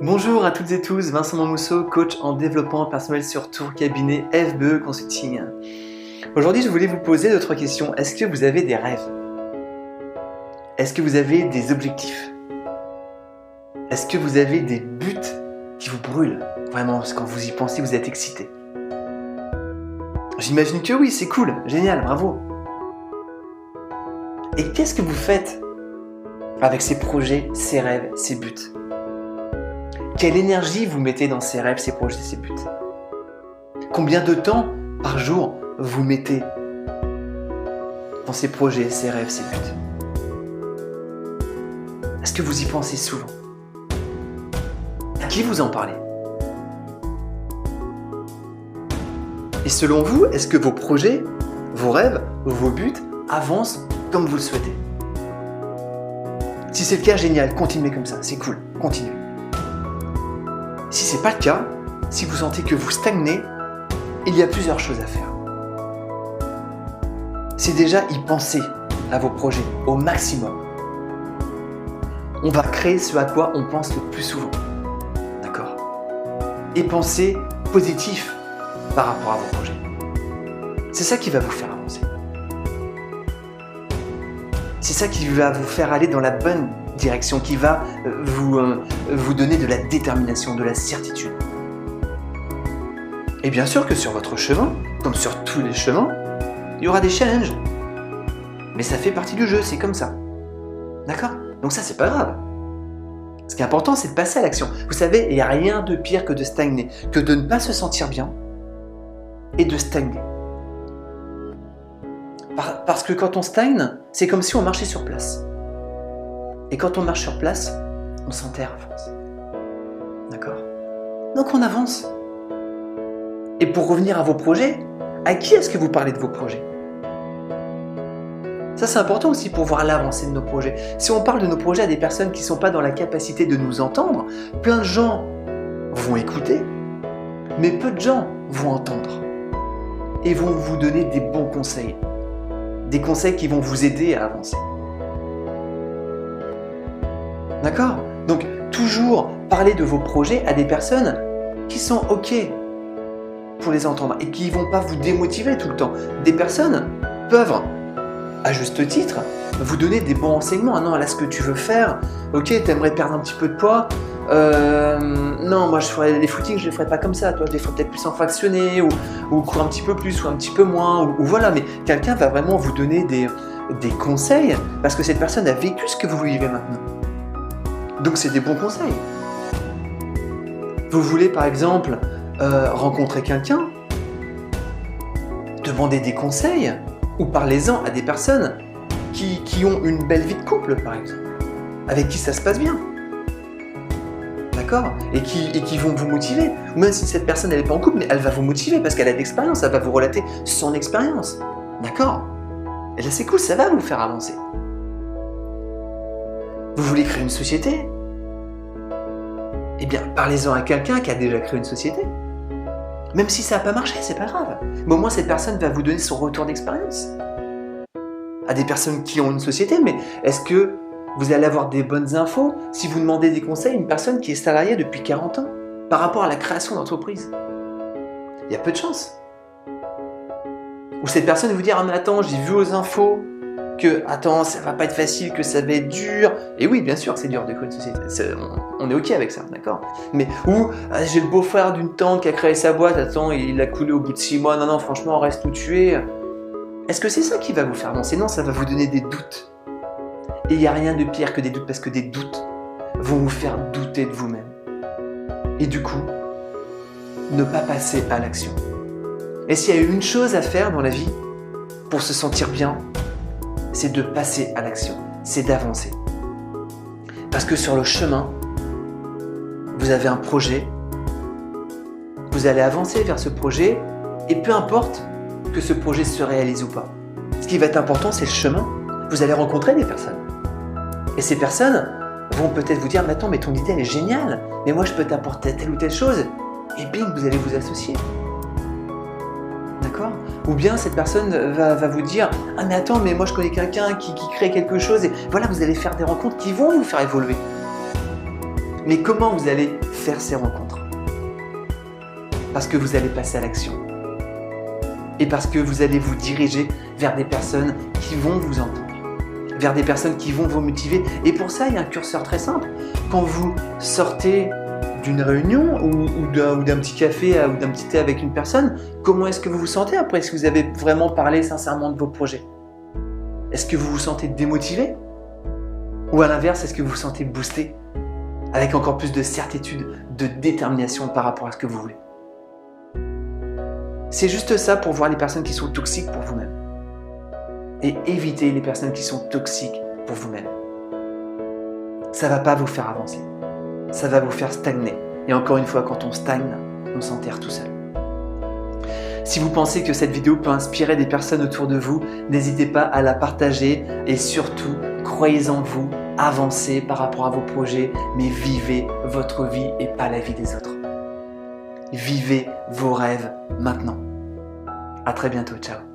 Bonjour à toutes et tous, Vincent Mousseau, coach en développement personnel sur Tours, cabinet FBE Consulting. Aujourd'hui, je voulais vous poser d'autres questions. Est-ce que vous avez des rêves? Est-ce que vous avez des objectifs? Est-ce que vous avez des buts qui vous brûlent? Vraiment, parce que quand vous y pensez, vous êtes excité. J'imagine que oui, c'est cool, génial, bravo. Et qu'est-ce que vous faites avec ces projets, ces rêves, ces buts? Quelle énergie vous mettez dans ces rêves, ces projets, ces buts? Combien de temps par jour vous mettez dans ces projets, ces rêves, ces buts? Est-ce que vous y pensez souvent? À qui vous en parlez? Et selon vous, est-ce que vos projets, vos rêves, vos buts avancent comme vous le souhaitez? Si c'est le cas, génial, continuez comme ça, c'est cool, continuez. Si ce n'est pas le cas, si vous sentez que vous stagnez, il y a plusieurs choses à faire. C'est déjà y penser à vos projets au maximum. On va créer ce à quoi on pense le plus souvent. D'accord? Et penser positif par rapport à vos projets. C'est ça qui va vous faire avancer. C'est ça qui va vous faire aller dans la bonne direction, qui va vous donner de la détermination, de la certitude. Et bien sûr que sur votre chemin, comme sur tous les chemins, il y aura des challenges. Mais ça fait partie du jeu, c'est comme ça. D'accord? Donc ça, c'est pas grave. Ce qui est important, c'est de passer à l'action. Vous savez, il n'y a rien de pire que de stagner, que de ne pas se sentir bien et de stagner. Parce que quand on stagne, c'est comme si on marchait sur place. Et quand on marche sur place, on s'enterre à force. D'accord? Donc on avance. Et pour revenir à vos projets, à qui est-ce que vous parlez de vos projets? Ça, c'est important aussi pour voir l'avancée de nos projets. Si on parle de nos projets à des personnes qui ne sont pas dans la capacité de nous entendre, plein de gens vont écouter, mais peu de gens vont entendre et vont vous donner des bons conseils. Des conseils qui vont vous aider à avancer. D'accord? Donc, toujours parler de vos projets à des personnes qui sont OK pour les entendre et qui ne vont pas vous démotiver tout le temps. Des personnes peuvent, à juste titre, vous donner des bons renseignements. Ah non, là, ce que tu veux faire, OK, t'aimerais perdre un petit peu de poids. Non, moi, je ferais les footings, je les ferais pas comme ça. Toi, je les ferais peut-être plus en fractionné ou courir un petit peu plus ou un petit peu moins. Ou voilà, mais quelqu'un va vraiment vous donner des conseils parce que cette personne a vécu ce que vous vivez maintenant. Donc, c'est des bons conseils. Vous voulez, par exemple, rencontrer quelqu'un, demander des conseils ou parlez-en à des personnes qui ont une belle vie de couple, par exemple, avec qui ça se passe bien. D'accord? Et qui vont vous motiver. Ou même si cette personne n'est pas en couple, mais elle va vous motiver parce qu'elle a de l'expérience, elle va vous relater son expérience. D'accord? Et là, c'est cool, ça va vous faire avancer. Vous voulez créer une société? Eh bien, parlez-en à quelqu'un qui a déjà créé une société. Même si ça n'a pas marché, c'est pas grave. Mais au moins, cette personne va vous donner son retour d'expérience. À des personnes qui ont une société, mais est-ce que vous allez avoir des bonnes infos si vous demandez des conseils à une personne qui est salariée depuis 40 ans par rapport à la création d'entreprise? Il y a peu de chance. Ou cette personne vous dire « Ah mais attends, j'ai vu aux infos que attends, ça va pas être facile, que ça va être dur. » Et oui, bien sûr que c'est dur de créer une société. On est OK avec ça, d'accord? Mais ou j'ai le beau-frère d'une tante qui a créé sa boîte, attends, il a coulé au bout de 6 mois. Non, franchement, on reste tout tué. Est-ce que c'est ça qui va vous faire avancer? Non, ça va vous donner des doutes. Et il n'y a rien de pire que des doutes, parce que des doutes vont vous faire douter de vous-même. Et du coup, ne pas passer à l'action. Et s'il y a une chose à faire dans la vie pour se sentir bien, c'est de passer à l'action, c'est d'avancer. Parce que sur le chemin, vous avez un projet, vous allez avancer vers ce projet, et peu importe que ce projet se réalise ou pas. Ce qui va être important, c'est le chemin. Vous allez rencontrer des personnes. Et ces personnes vont peut-être vous dire « Mais attends, mais ton idée, elle est géniale, mais moi, je peux t'apporter telle ou telle chose. » Et bing, vous allez vous associer. D'accord? Ou bien cette personne va vous dire « Ah mais attends, mais moi je connais quelqu'un qui crée quelque chose. » Et voilà, vous allez faire des rencontres qui vont vous faire évoluer. Mais comment vous allez faire ces rencontres. Parce que vous allez passer à l'action. Et parce que vous allez vous diriger vers des personnes qui vont vous entendre, vers des personnes qui vont vous motiver. Et pour ça, il y a un curseur très simple. Quand vous sortez d'une réunion ou d'un petit café ou d'un petit thé avec une personne, comment est-ce que vous vous sentez après? Est-ce que vous avez vraiment parlé sincèrement de vos projets? Est-ce que vous vous sentez démotivé? Ou à l'inverse, est-ce que vous vous sentez boosté, avec encore plus de certitude, de détermination par rapport à ce que vous voulez? C'est juste ça pour voir les personnes qui sont toxiques pour vous-même. Et éviter les personnes qui sont toxiques pour vous-même. Ça ne va pas vous faire avancer. Ça va vous faire stagner. Et encore une fois, quand on stagne, on s'enterre tout seul. Si vous pensez que cette vidéo peut inspirer des personnes autour de vous, n'hésitez pas à la partager et surtout, croyez en vous, avancez par rapport à vos projets, mais vivez votre vie et pas la vie des autres. Vivez vos rêves maintenant. À très bientôt, ciao.